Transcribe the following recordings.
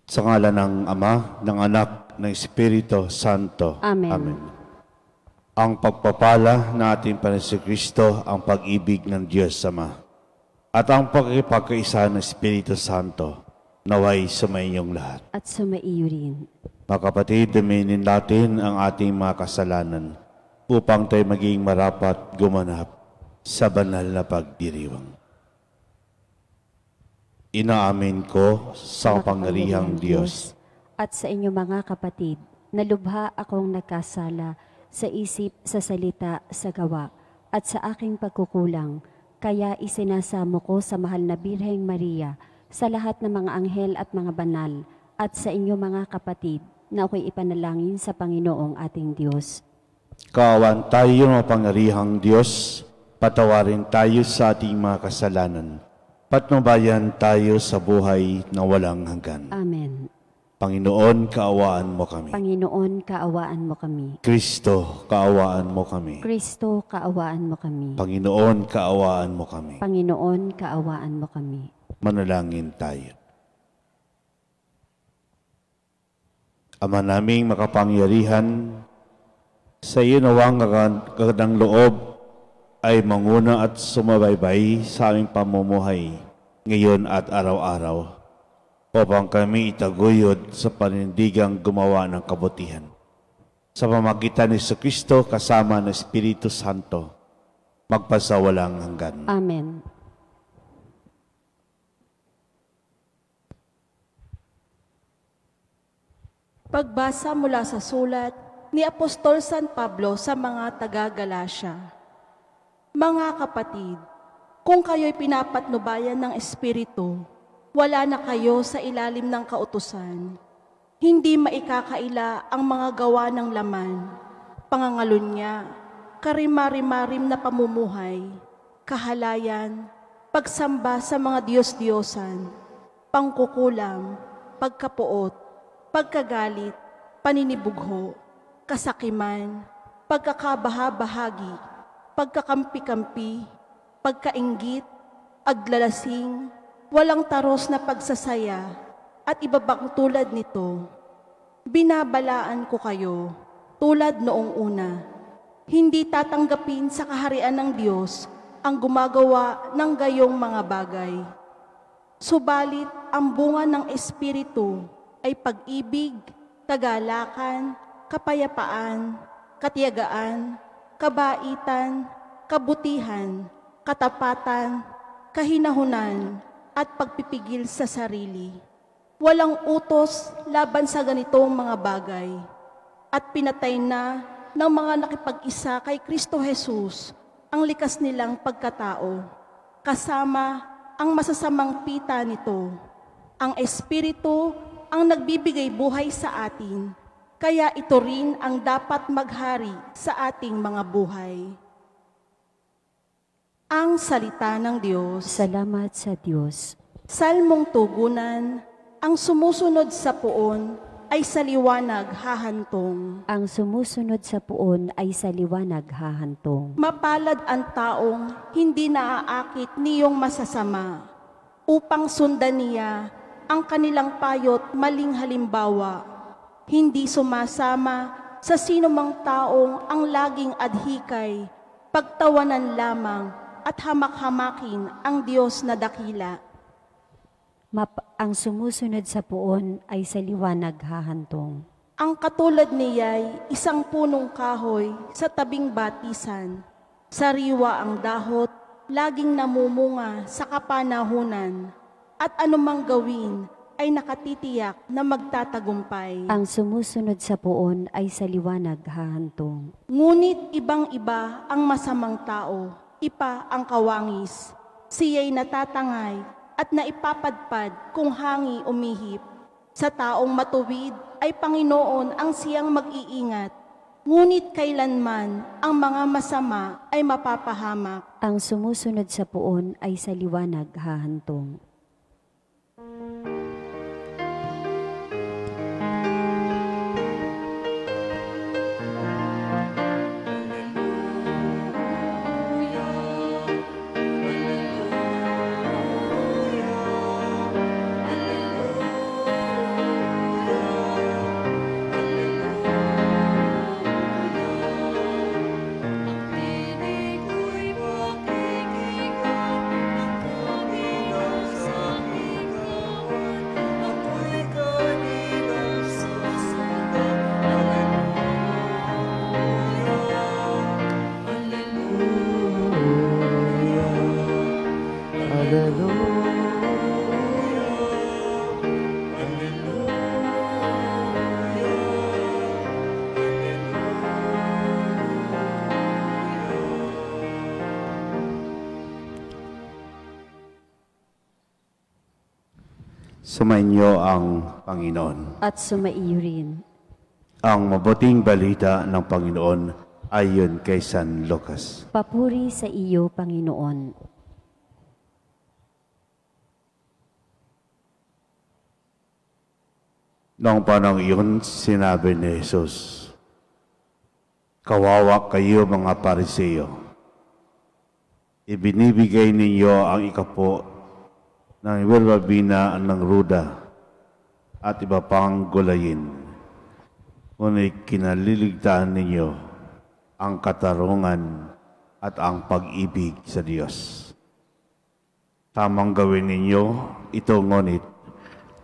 Sa ngalan ng Ama, ng Anak, ng Espiritu Santo. Amen. Amen. Ang pagpapala ng ating Panginoong Kristo, ang pag-ibig ng Diyos Ama, at ang pagkipagkaisa ng Espiritu Santo, naway sumayinyong lahat. At sumaiyo rin. Mga kapatid, duminin natin ang ating mga kasalanan upang tayo maging marapat gumanap sa banal na pagdiriwang. Inaamin ko sa kapangyarihang Diyos at sa inyo mga kapatid, na lubha akong nagkasala sa isip, sa salita, sa gawa, at sa aking pagkukulang. Kaya isinasamo ko sa mahal na Birheng Maria, sa lahat ng mga anghel at mga banal, at sa inyo mga kapatid, na ako'y ipanalangin sa Panginoong ating Diyos. Kaawan tayo, mapangyarihang Diyos, patawarin tayo sa ating mga kasalanan, patnubayan tayo sa buhay na walang hanggan. Amen. Panginoon, kaawaan mo kami. Panginoon, kaawaan mo kami. Kristo, kaawaan mo kami. Kristo, kaawaan mo kami. Panginoon, kaawaan mo kami. Panginoon, kaawaan mo kami. Manalangin tayo. Ama naming makapangyarihan, sa iyo nawang kagandang loob ay manguna at sumabaybay sa aming pamumuhay ngayon at araw-araw upang kami itaguyod sa panindigang gumawa ng kabutihan. Sa pamagitan ni Jesucristo kasama ng Espiritu Santo, magpasawalang hanggan. Amen. Pagbasa mula sa sulat ni Apostol San Pablo sa mga taga-Galasya. Mga kapatid, kung kayo'y pinapatnubayan ng Espiritu, wala na kayo sa ilalim ng kautusan. Hindi maikakaila ang mga gawa ng laman, pangangalunya, karimari-marim na pamumuhay, kahalayan, pagsamba sa mga Diyos-Diyosan, pangkukulam, pagkapuot, pagkagalit, paninibugho, kasakiman, pagkakabaha-bahagi, pagkakampi-kampi, pagkainggit, aglalasing, walang taros na pagsasaya, at iba pang tulad nito. Binabalaan ko kayo, tulad noong una, hindi tatanggapin sa kaharian ng Diyos ang gumagawa ng gayong mga bagay. Subalit ang bunga ng Espiritu ay pag-ibig, kagalakan, kapayapaan, katiyagaan, kabaitan, kabutihan, katapatan, kahinahunan, at pagpipigil sa sarili. Walang utos laban sa ganitong mga bagay, at pinatay na ng mga nakipag-isa kay Kristo Jesus ang likas nilang pagkatao, kasama ang masasamang pita nito. Ang Espiritu ang nagbibigay buhay sa atin, kaya ito rin ang dapat maghari sa ating mga buhay. Ang salita ng Diyos. Salamat sa Diyos. Salmong tugunan, ang sumusunod sa puon ay sa liwanag hahantong. Ang sumusunod sa puon ay sa liwanag hahantong. Mapalad ang taong hindi naaakit niyong masasama, upang sundan niya ang kanilang payot maling halimbawa. Hindi sumasama sa sinumang taong ang laging adhikay, pagtawanan lamang at hamak-hamakin ang Diyos na dakila. Ang sumusunod sa puon ay sa liwanag hahantong. Ang katulad niya'y isang punong kahoy sa tabing batisan. Sariwa ang dahot, laging namumunga sa kapanahunan, at anumang gawin ay nakatitiyak na magtatagumpay. Ang sumusunod sa puon ay sa liwanag hahantong. Ngunit ibang-iba ang masamang tao, ipa ang kawangis. Siya'y natatangay at naipapadpad kung hangi umihip. Sa taong matuwid ay Panginoon ang siyang mag-iingat, ngunit kailanman ang mga masama ay mapapahamak. Ang sumusunod sa puon ay sa liwanag hahantong. Sumainyo ang Panginoon. At sumaiyo rin. Ang mabuting balita ng Panginoon ayon kay San Lucas. Papuri sa iyo, Panginoon. Noong panahon iyon, sinabi ni Jesus, "Kawawa kayo mga Pariseo. Ibinibigay ninyo ang ikapo ng iwalwalbina ng ruda at iba pang gulayin. Ngunit kinaliligtaan ninyo ang katarungan at ang pag-ibig sa Diyos. Tamang gawin ninyo ito, ngunit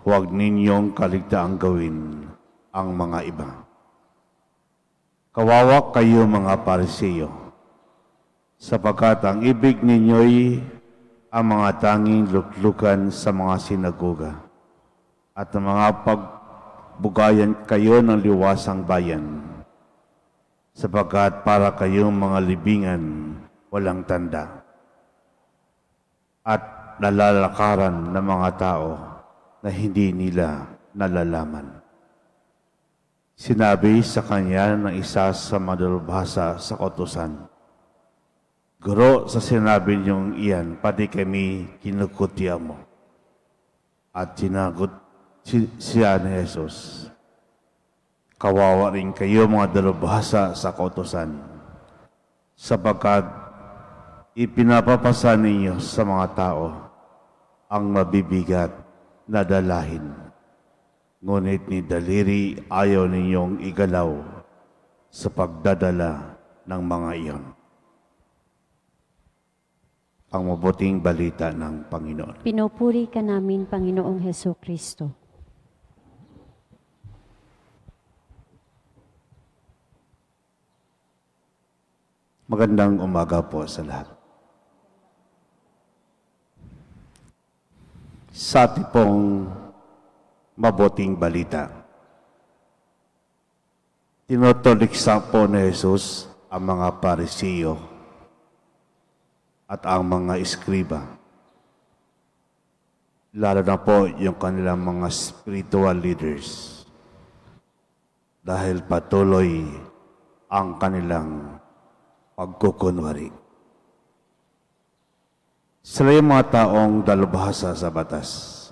huwag ninyong kaligtaang gawin ang mga iba. Kawawa kayo mga Pariseo, sapagkat ang ibig ninyo'y ang mga tanging luklukan sa mga sinagoga at ang mga pagbugayan kayo ng liwasang bayan, sapagkat para kayong mga libingan walang tanda at nalalakaran ng mga tao na hindi nila nalalaman." Sinabi sa kanya ng isa sa madalubhasa sa kautusan, "Guro, sa sinabi niyong iyan, pati kami kinukutya mo." At sinagot siya ni Jesus, "Kawawa rin kayo mga dalubhasa sa kautusan, sapagkat ipinapapasa ninyo sa mga tao ang mabibigat na dalahin. Ngunit ni daliri ayaw ninyong igalaw sa pagdadala ng mga iyon." Ang mabuting balita ng Panginoon. Pinupuri ka namin, Panginoong Hesukristo. Magandang umaga po sa lahat. Sa ating pong mabuting balita, tinutuliksa po ni Jesus ang mga Pariseo at ang mga eskriba, lalo na po yung kanilang mga spiritual leaders, dahil patuloy ang kanilang pagkukunwari. Sila yung mga taong dalubhasa sa batas.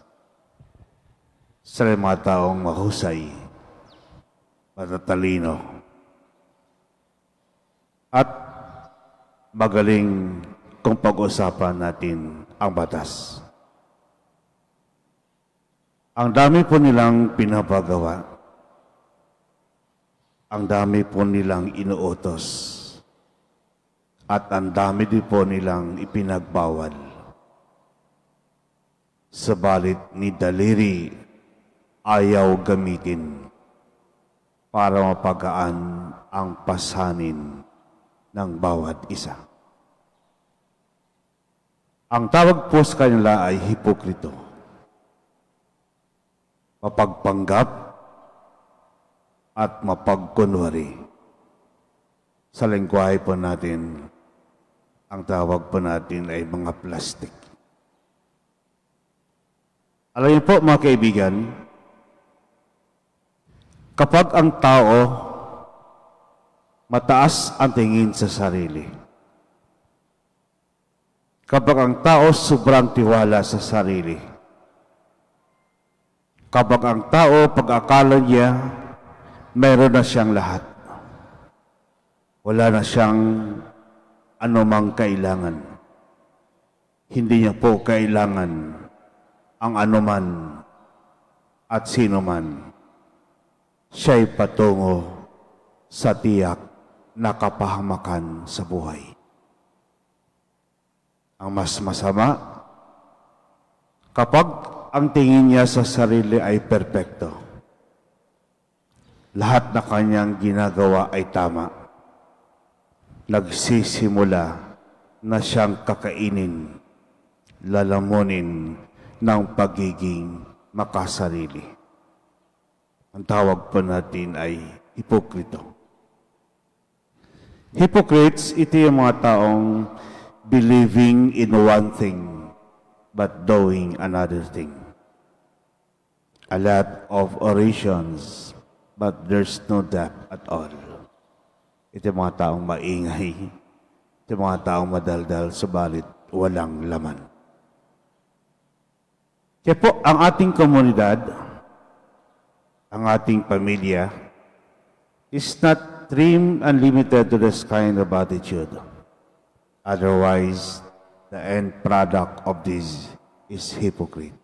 Sila yung mga taong mahusay, matatalino, at magaling kung pag-usapan natin ang batas. Ang dami po nilang pinapagawa. Ang dami po nilang inuutos. At ang dami din po nilang ipinagbawal. Sabalit ni daliri ayaw gamitin para mapagaan ang pasanin ng bawat isa. Ang tawag po sa kanila ay hipokrito. Mapagpanggap at mapagkunwari. Sa lengguwahe po natin, ang tawag po natin ay mga plastic. Alam niyo po mga kaibigan, kapag ang tao mataas ang tingin sa sarili, kapag ang tao sobrang tiwala sa sarili, kapag ang tao pag-akala niya mayroon na siyang lahat, wala na siyang anumang kailangan, hindi niya po kailangan ang anuman at sino man, siya'y patungo sa tiyak na kapahamakan sa buhay. Ang mas masama, kapag ang tingin niya sa sarili ay perpekto, lahat na kanyang ginagawa ay tama, nagsisimula na siyang kakainin, lalamunin ng pagiging makasarili. Ang tawag po natin ay hipokrito. Hypocrites, ito yung mga taong believing in one thing but doing another thing. a lot of orations, but there's no depth at all. Ito yung mga taong maingay, ito yung mga taong madaldal, subalit walang laman. Kaya po, ang ating komunidad, ang ating pamilya, is not trimmed and limited to this kind of attitude. Otherwise, the end product of this is hypocrite.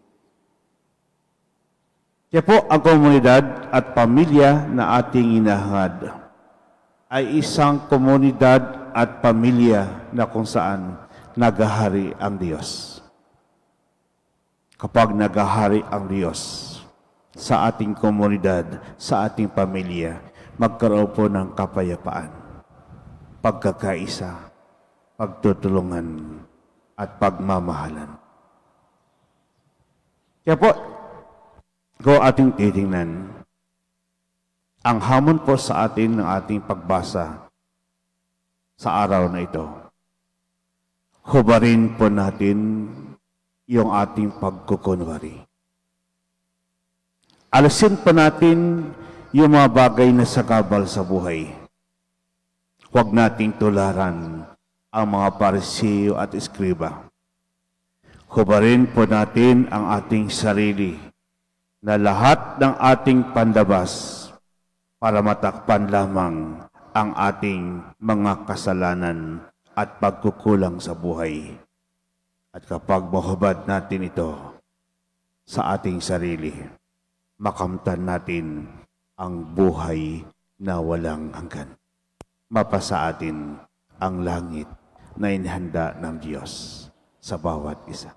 Kaya po, ang komunidad at pamilya na ating inahangad ay isang komunidad at pamilya na kung saan nagahari ang Diyos. Kapag nagahari ang Diyos sa ating komunidad, sa ating pamilya, magkaroon po ng kapayapaan, pagkakaisa, pagtutulungan, at pagmamahalan. Kaya po, kung ating titingnan, ang hamon po sa atin ng ating pagbasa sa araw na ito, hubarin po natin yung ating pagkukunwari. Alisin po natin yung mga bagay na sakabal sa buhay. Huwag nating tularan ang mga parisiyo at eskriba. Hubarin po natin ang ating sarili na lahat ng ating pandabas para matakpan lamang ang ating mga kasalanan at pagkukulang sa buhay. At kapag mahubad natin ito sa ating sarili, makamtan natin ang buhay na walang hanggan. Mapasa atin ang langit na inihanda ng Diyos sa bawat isa.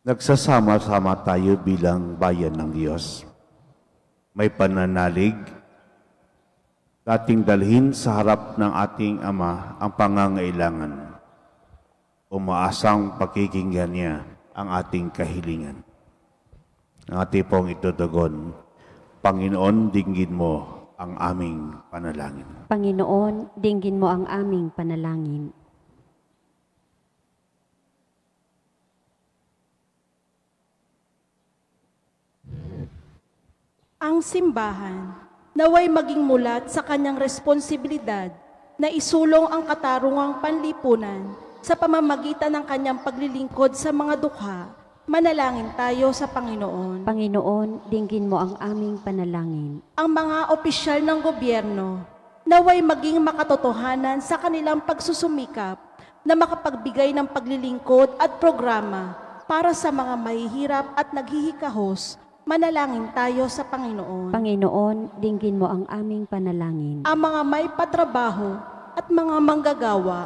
Nagsasama-sama tayo bilang bayan ng Diyos. May pananalig, dating dalhin sa harap ng ating Ama ang pangangailangan. Umaasang pakikinggan niya ang ating kahilingan. Ang ating pong itutugon, Panginoon, dinggin mo ang aming panalangin. Panginoon, dinggin mo ang aming panalangin. Ang simbahan naway maging mulat sa kanyang responsibilidad na isulong ang katarungang panlipunan sa pamamagitan ng kanyang paglilingkod sa mga dukha. Manalangin tayo sa Panginoon. Panginoon, dinggin mo ang aming panalangin. Ang mga opisyal ng gobyerno naway maging makatotohanan sa kanilang pagsusumikap na makapagbigay ng paglilingkod at programa para sa mga mahihirap at naghihikahos. Manalangin tayo sa Panginoon. Panginoon, dinggin mo ang aming panalangin. Ang mga may patrabaho at mga manggagawa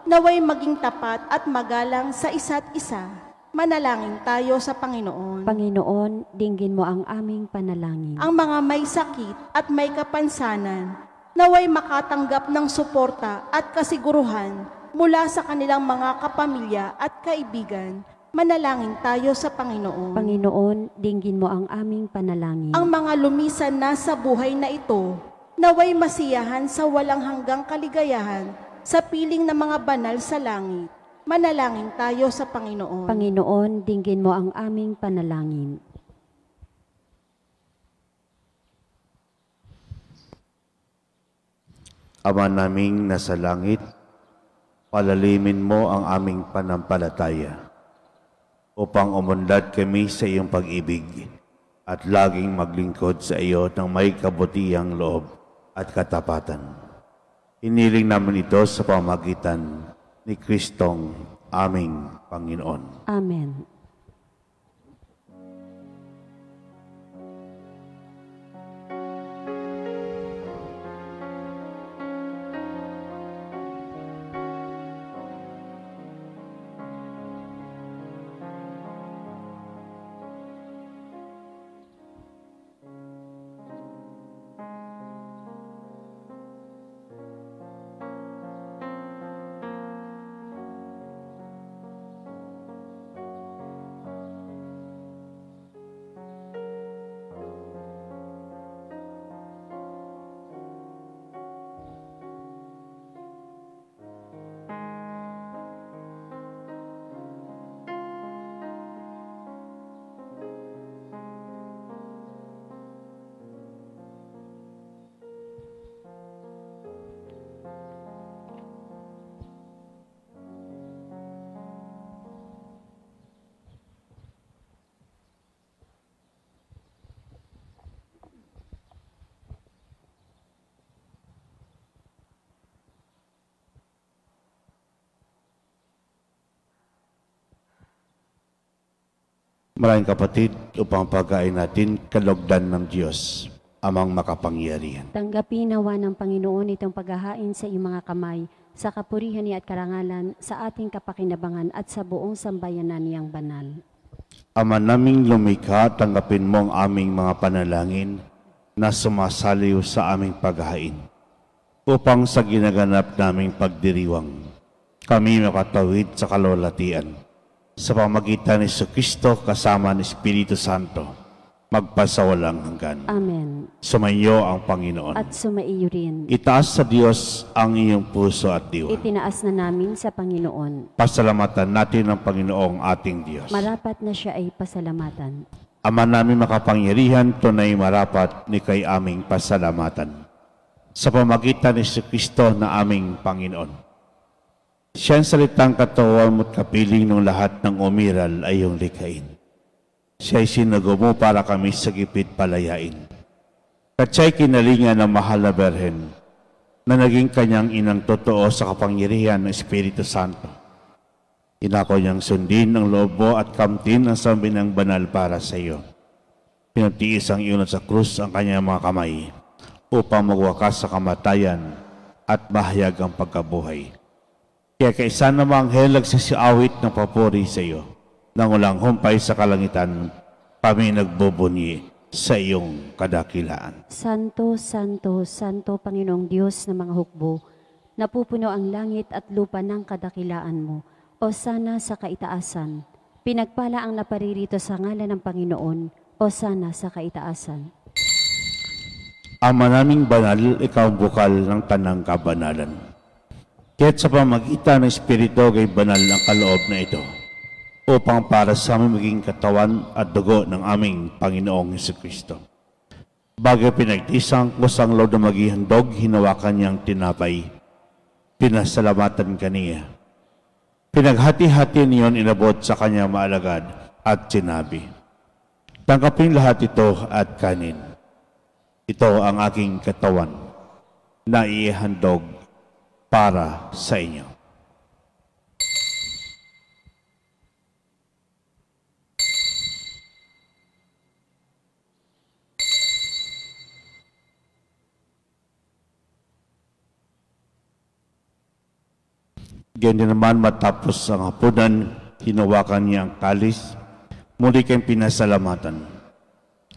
naway maging tapat at magalang sa isa't isa. Manalangin tayo sa Panginoon. Panginoon, dinggin mo ang aming panalangin. Ang mga may sakit at may kapansanan naway makatanggap ng suporta at kasiguruhan mula sa kanilang mga kapamilya at kaibigan. Manalangin tayo sa Panginoon. Panginoon, dinggin mo ang aming panalangin. Ang mga lumisan na sa buhay na ito, naway masiyahan sa walang hanggang kaligayahan sa piling ng mga banal sa langit. Manalangin tayo sa Panginoon. Panginoon, dinggin mo ang aming panalangin. Ama naming nasa langit, palalimin mo ang aming panampalataya upang umunlad kami sa iyong pag-ibig at laging maglingkod sa iyo ng may kabutihang loob at katapatan. Hiniling namin ito sa pamamagitan ni Kristong aming Panginoon. Amen. Maraming kapatid, upang pagkain natin kalugdan ng Diyos, amang makapangyarihan. Tanggapin nawa ng Panginoon itong paghahain sa iyong mga kamay, sa kapurihan niya at karangalan, sa ating kapakinabangan at sa buong sambayanan niyang banal. Ama naming lumikha, tanggapin mo ang aming mga panalangin na sumasaliw sa aming paghahain, upang sa ginaganap naming pagdiriwang, kami makatawid sa kalwalhatian. Sa pamagitan ni Jesucristo kasama ng Espiritu Santo, magpasawalang hanggan. Amen. Sumainyo ang Panginoon. At sumaiyo rin. Itaas sa Diyos ang iyong puso at diwa. Itinaas na namin sa Panginoon. Pasalamatan natin ang Panginoong ating Diyos. Marapat na siya ay pasalamatan. Ama namin makapangyarihan, tunay marapat ni kay aming pasalamatan. Sa pamagitan ni Jesucristo na aming Panginoon. Siya ang salitang katawan mo't kapiling ng lahat ng umiral ay iyong likhain. Siya'y sinago mo para kami sa gipit palayain. At siya'y kinalingan ng mahal na Berhen na naging kanyang inang totoo sa kapangyarihan ng Espiritu Santo. Inako niyang sundin ang loob mo at kamtin ang sambinang banal para sa iyo. Pinagtiis ang iyon sa krus ang kanyang mga kamay upang magwakas sa kamatayan at mahayag ang pagkabuhay. Kaya kaisa na mga anghel nagsisiawit ng papuri sa iyo, nang ulang humpay sa kalangitan, kami nagbubunyi sa iyong kadakilaan. Santo, Santo, Santo, Panginoong Diyos ng mga hukbo, napupuno ang langit at lupa ng kadakilaan mo, o sana sa kaitaasan. Pinagpala ang naparirito sa ngalan ng Panginoon, o sana sa kaitaasan. Ama naming banal, ikaw ang bukal ng tanang kabanalan. Kaya't sa pamagitan ng Espiritu kay banal ang kaloob na ito, upang para sa aming maging katawan at dugo ng aming Panginoong Jesucristo. Bago pinagtisang kusang loob na maghihandog, hinawakan niyang tinapay. Pinasalamatan kaniya. Pinaghati-hati niyon inabot sa kanyang maalagad at sinabi, "Tanggapin lahat ito at kanin. Ito ang aking katawan na ihandog para sa inyo." Ganyan naman matapos ang hapunan, hinawakan niya ang kalis, muli kayong pinasalamatan.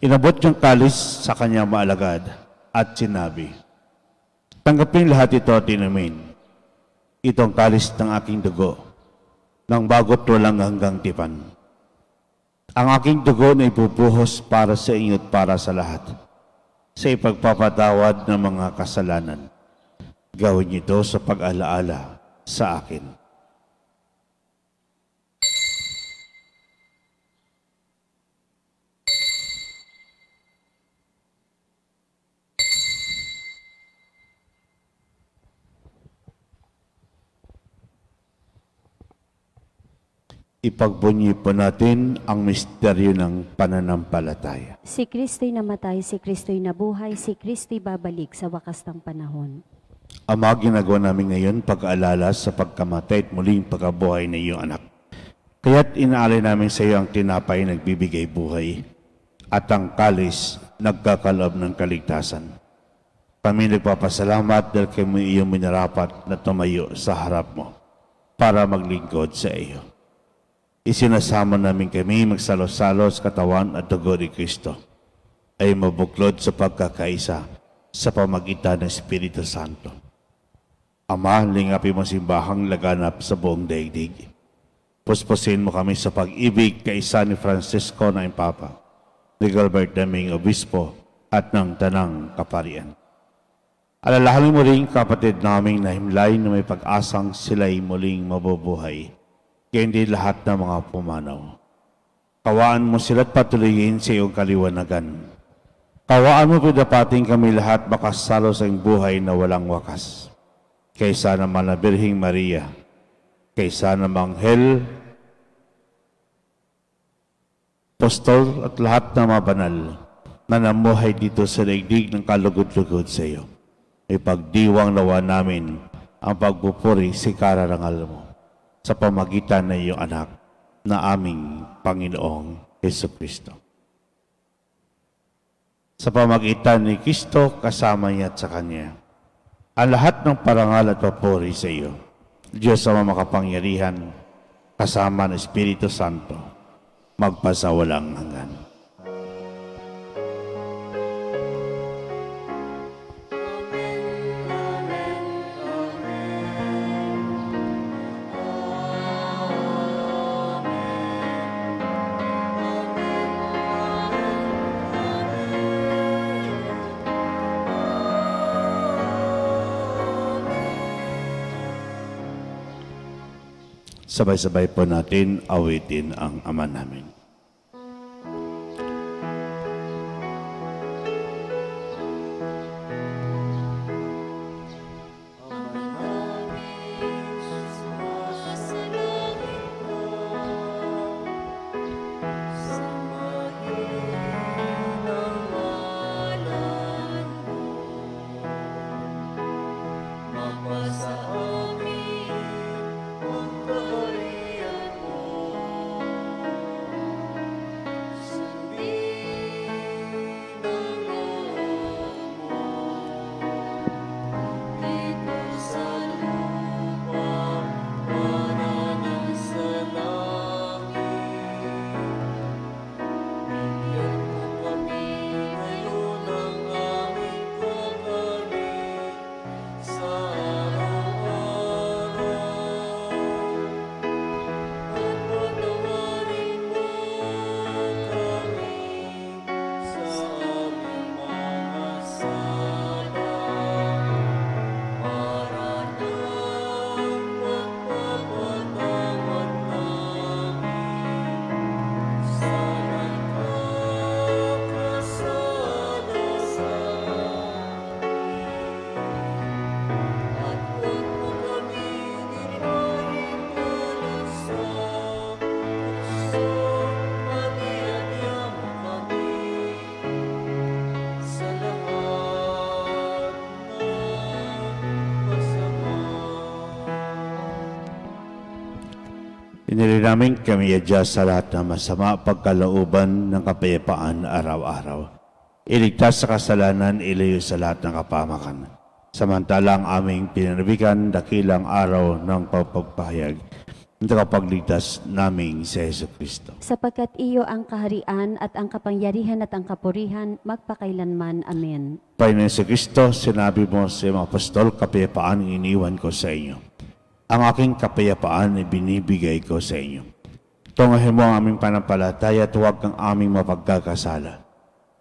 Inabot yung kalis sa kanyang maalagad at sinabi, "Tanggapin lahat ito at inumin. Itong kalis ng aking dugo, ng bago't walang hanggang tipan. Ang aking dugo na ibubuhos para sa inyo at para sa lahat, sa ipagpapatawad ng mga kasalanan. Gawin ito sa pag-alaala sa akin." Ipagbunyi po natin ang misteryo ng pananampalataya. Si Kristo'y namatay, si Kristo'y nabuhay, si Kristo'y babalik sa wakas ng panahon. Ama, ginagawa namin ngayon pag-aalala sa pagkamatay at muling pagkabuhay ng iyong anak. Kaya't inaalay namin sa iyo ang tinapay nagbibigay buhay at ang kalis nagkakaloob ng kaligtasan. Kami nagpapasalamat dahil kami iyong minarapat na tumayo sa harap mo para maglingkod sa iyo. Isinasama namin kami magsalo-salo sa katawan at dugo ni Kristo ay mabuklod sa pagkakaisa sa pamagitan ng Espiritu Santo. Ama, lingapin mo simbahang laganap sa buong daigdig. Puspusin mo kami sa pag-ibig kaisa ni Francisco na Papa, ni Gilbert Deming Obispo at ng Tanang Kaparian. Alalahanin mo rin kapatid naming nahimlay na may pag-asang sila'y muling mabubuhay, kaya hindi lahat ng mga pumanaw. Kawaan mo sila't patuloyin sa iyong kaliwanagan. Kawaan mo pidapating kami lahat makasalo sa iyong buhay na walang wakas. Kaysa naman na Birhing Maria, kaysa namang Anghel, Apostol at lahat ng mga banal na namuhay dito sa daigdig ng kalugod-lugod sa iyo. Ipagdiwang nawa namin ang pagpupuri si kararangal mo sa pamagitan ng iyong anak na aming Panginoong Hesus Kristo. Sa pamagitan ni Kristo, kasama niya at sa Kanya, ang lahat ng parangal at papuri sa iyo, Diyos sa makapangyarihan, kasama ng Espiritu Santo, magpasawalang hanggan. Sabay-sabay po natin awitin ang Ama namin. Inili namin kami adya sa lahat ng masama pagkalooban ng kapayapaan araw-araw. Iligtas sa kasalanan, ilayo sa lahat ng kapamakan. Samantalang aming pinanabigan dakilang araw ng pagpapahayag ng kapagligtas naming si Hesus Kristo. Sapagkat iyo ang kaharian at ang kapangyarihan at ang kapurihan magpakailanman. Amen. Panginoon Hesus Kristo, sinabi mo sa mga apostol, kapayapaan ang iniwan ko sa inyo. Ang aking kapayapaan ay binibigay ko sa inyo. Tungahin mo ang aming panampalataya at huwag kang aming mapagkakasala.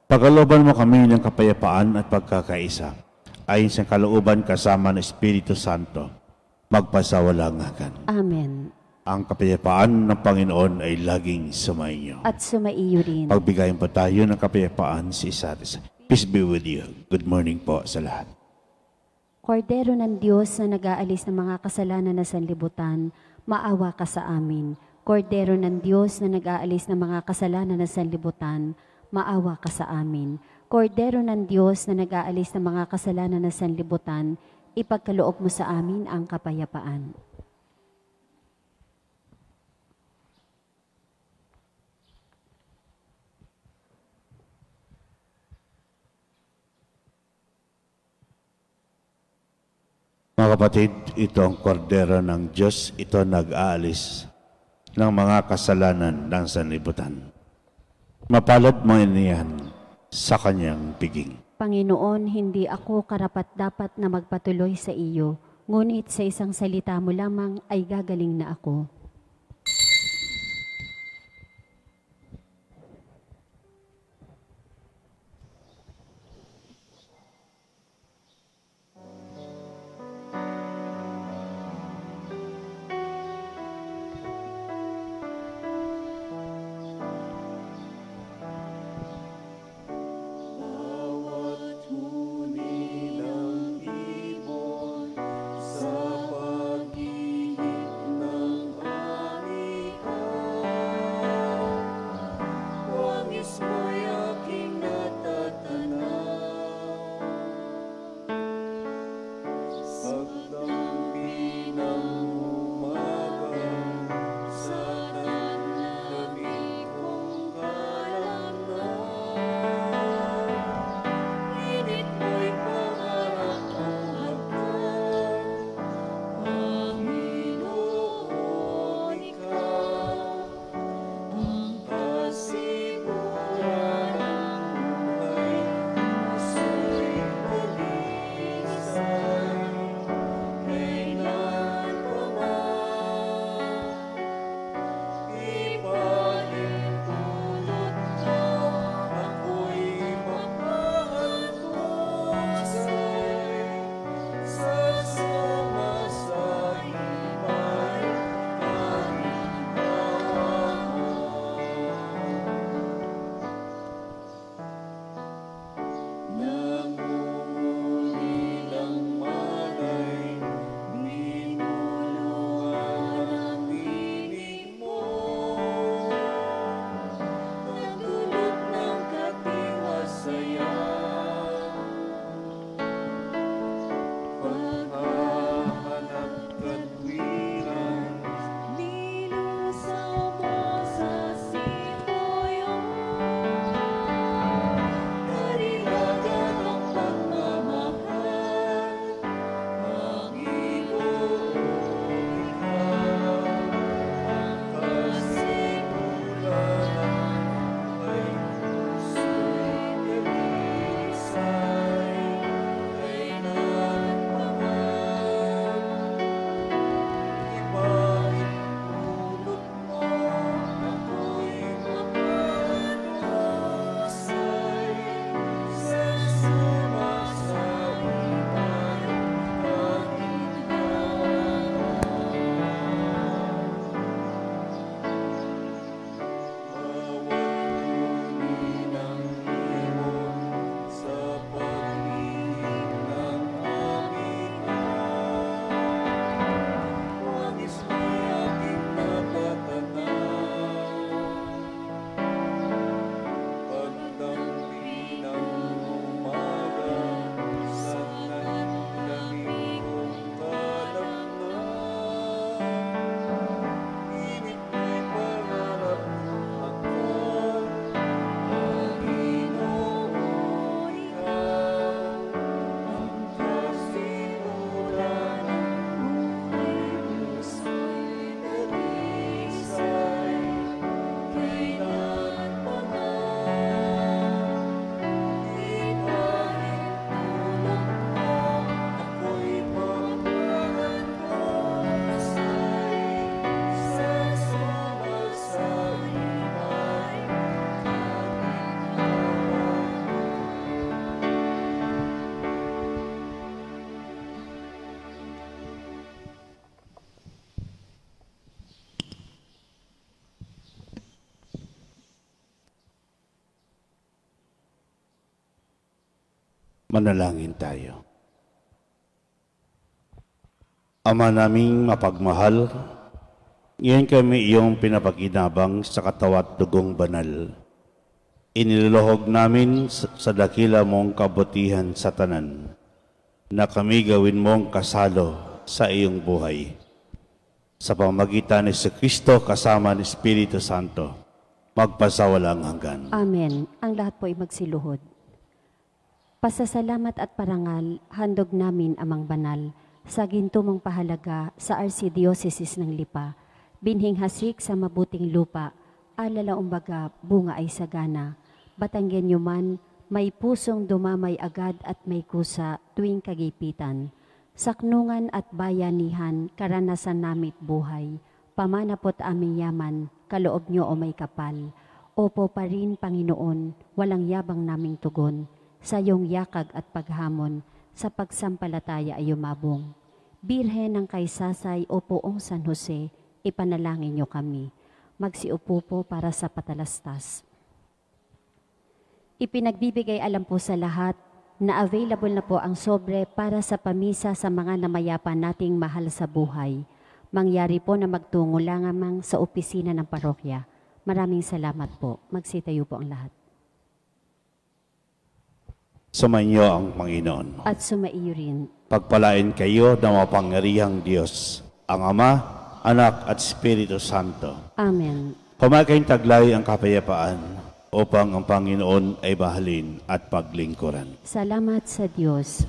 Pagkalooban mo kami ng kapayapaan at pagkakaisa, ayon sa kalooban kasama ng Espiritu Santo, magpasawalang hanggan. Amen. Ang kapayapaan ng Panginoon ay laging sumaiyo. At sumaiyo rin. Pagbigayin po tayo ng kapayapaan sa isa't isa. Peace be with you. Good morning po sa lahat. Kordero ng Diyos na nag-aalis ng mga kasalanan na sanlibutan, maawa ka sa amin. Kordero ng Diyos na nag-aalis ng mga kasalanan na sanlibutan, maawa ka sa amin. Kordero ng Diyos na nag-aalis ng mga kasalanan na sanlibutan, ipagkaloob mo sa amin ang kapayapaan. Mga kapatid, ito ang kordero ng Diyos, ito nag-aalis ng mga kasalanan ng sanlibutan. Mapalad mo niyan sa kanyang piging. Panginoon, hindi ako karapat-dapat na magpatuloy sa iyo, ngunit sa isang salita mo lamang ay gagaling na ako. Manalangin tayo. Ama naming mapagmahal, ngayon kami iyong pinapakinabang sa katawat dugong banal. Iniluhog namin sa dakila mong kabutihan sa tanan, na kami gawin mong kasalo sa iyong buhay. Sa pamagitan ni Kristo kasama ni Espiritu Santo, magpasawalang hanggan. Amen. Ang lahat po ay magsiluhod. Pasasalamat at parangal, handog namin amang banal, sa gintumong pahalaga sa Archdiocese ng Lipa, binhing hasik sa mabuting lupa, alala umbaga bunga ay sagana, Batanggen nyo man, may pusong dumamay agad at may kusa tuwing kagipitan. Saknungan at bayanihan, karanasan namit buhay, pamanapot aming yaman, kaloob nyo o may kapal. Opo pa rin, Panginoon, walang yabang naming tugon, sa iyong yakag at paghamon, sa pagsampalataya ay umabong. Birhen ng kaysasay o poong San Jose, ipanalangin nyo kami. Magsiupo po para sa patalastas. Ipinagbibigay alam po sa lahat na available na po ang sobre para sa pamisa sa mga namayapan nating mahal sa buhay. Mangyari po na magtungo lamang sa opisina ng parokya. Maraming salamat po. Magsitayo po ang lahat. Sumainyo ang Panginoon. At sumaiyo rin. Pagpalain kayo ng mapangyarihang Diyos, ang Ama, Anak at Espiritu Santo. Amen. Kumakayong taglay ang kapayapaan upang ang Panginoon ay mahalin at paglingkuran. Salamat sa Diyos.